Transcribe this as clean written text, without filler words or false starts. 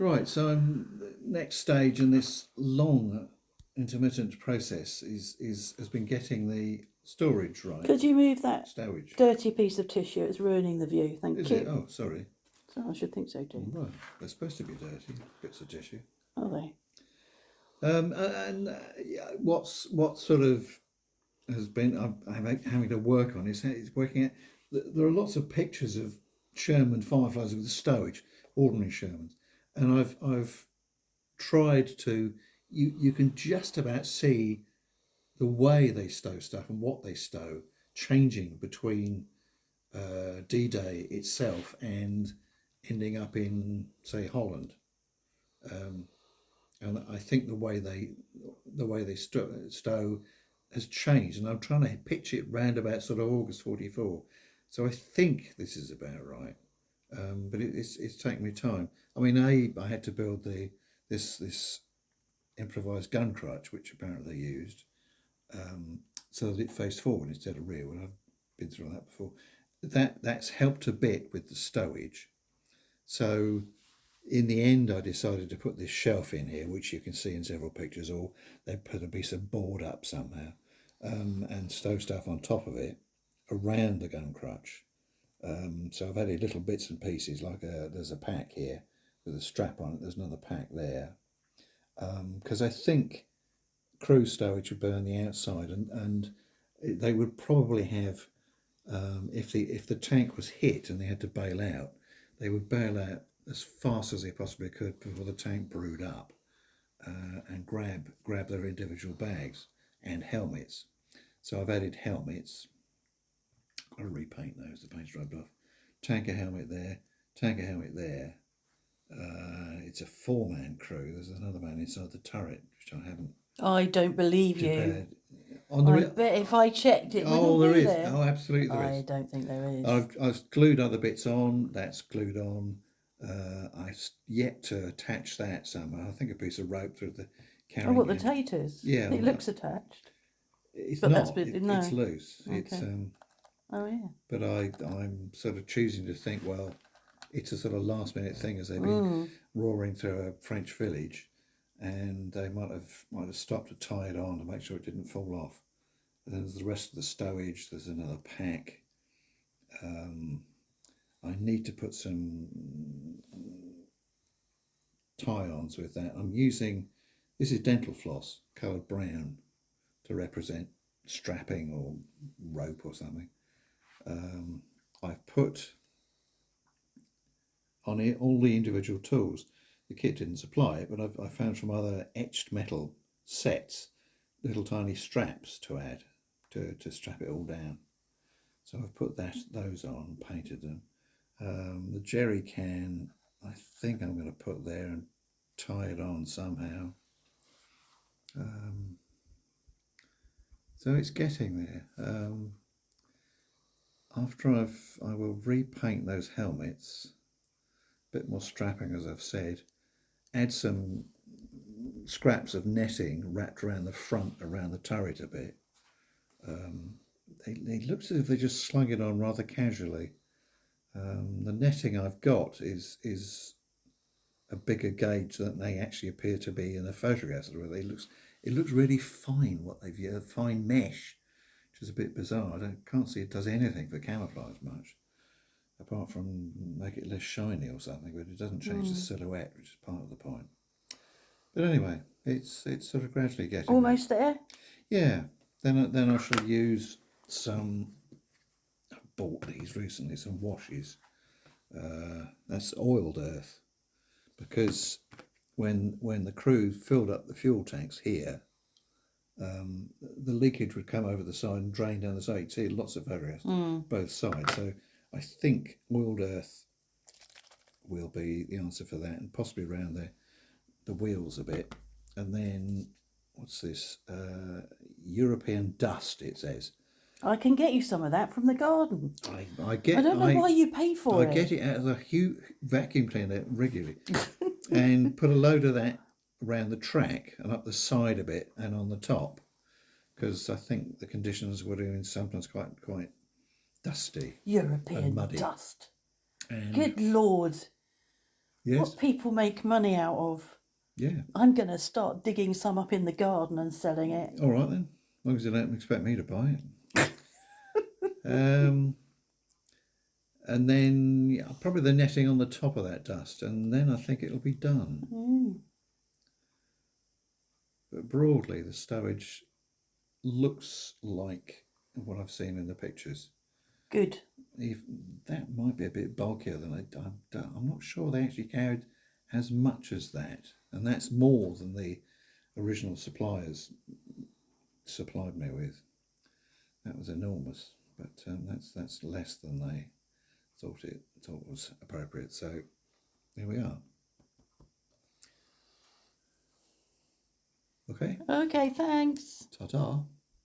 Right, so next stage in this long intermittent process has been getting the storage right. Could you move that Stowage. dirty piece of tissue? It's ruining the view. Thank Is you. it? Oh, sorry. So I should think so too. Right, they're supposed to be dirty bits of tissue. Are they? What sort of has been I'm having to work on is working out. There are lots of pictures of Sherman Fireflies with stowage, ordinary Shermans, and I've tried to. You can just about see the way they stow stuff and what they stow changing between D-Day itself and ending up in, say, Holland. And I think the way they stow has changed, and I'm trying to pitch it round about sort of August 44. So I think this is about right, but it's taken me time. I mean, I had to build this improvised gun crutch, which apparently they used, so that it faced forward instead of rear. Well, I've been through that before. That's helped a bit with the stowage. So in the end, I decided to put this shelf in here, which you can see in several pictures, or they put a piece of board up somehow, and stow stuff on top of it around the gun crutch. So I've added little bits and pieces, like there's a pack here with a strap on it, there's another pack there. Because I think crew stowage would be on the outside, and they would probably have, if the tank was hit and they had to bail out, they would bail out as fast as they possibly could before the tank brewed up, and grab their individual bags and helmets. So I've added helmets. Got to repaint those, the paint's rubbed off. Tanker helmet there, tanker helmet there. It's a 4-man crew. There's another man inside the turret, which I haven't. I don't believe prepared. you. I bet if I checked it, oh, there is. Oh, absolutely there is. I don't think there is. I've glued other bits on. That's glued on. I've yet to attach that somehow. I think a piece of rope through the carrying. Oh, what, the taters? Yeah. It looks attached. It's but not. No. It's loose. Okay. It's Oh yeah. But I'm sort of choosing to think, well, it's a sort of last minute thing as they've been roaring through a French village, and they might have stopped to tie it on to make sure it didn't fall off. And then there's the rest of the stowage. There's another pack. I need to put some tie-ons with that. I'm using, this is dental floss, coloured brown, to represent strapping or rope or something. I've put on it all the individual tools. The kit didn't supply it, but I found from other etched metal sets little tiny straps to add to strap it all down. So I've put those on, painted them. The jerry can, I think I'm going to put there and tie it on somehow. So it's getting there. After I will repaint those helmets, a bit more strapping, as I've said, add some scraps of netting wrapped around the front, around the turret a bit. It looks as if they just slung it on rather casually. The netting I've got is a bigger gauge than they actually appear to be in the photographs. It looks really fine, what they've used, fine mesh, which is a bit bizarre. I can't see it does anything for camouflage much, apart from make it less shiny or something, but it doesn't change the silhouette, which is part of the point. But anyway, it's sort of gradually getting almost there. Yeah, then I shall use some. I bought these recently, some washes. That's oiled earth, because when the crew filled up the fuel tanks here, the leakage would come over the side and drain down the side. You see lots of photographs, both sides. So I think oiled earth will be the answer for that, and possibly around the wheels a bit. And then what's this? European dust, it says. I can get you some of that from the garden. I don't know why you pay for it. I get it out of the vacuum cleaner regularly, and put a load of that around the track and up the side a bit and on the top, because I think the conditions were doing sometimes quite dusty. European and muddy. dust. And Good Lord. Yes. What people make money out of. Yeah. I'm going to start digging some up in the garden and selling it. All right then. As long as you don't expect me to buy it. And then probably the netting on the top of that dust, and then I think it'll be done. Mm. But broadly, the stowage looks like what I've seen in the pictures. Good. That might be a bit bulkier than I'm not sure they actually carried as much as that, and that's more than the original suppliers supplied me with. That was enormous, but that's less than they thought was appropriate. So here we are. Okay. Okay, thanks. Ta-ta.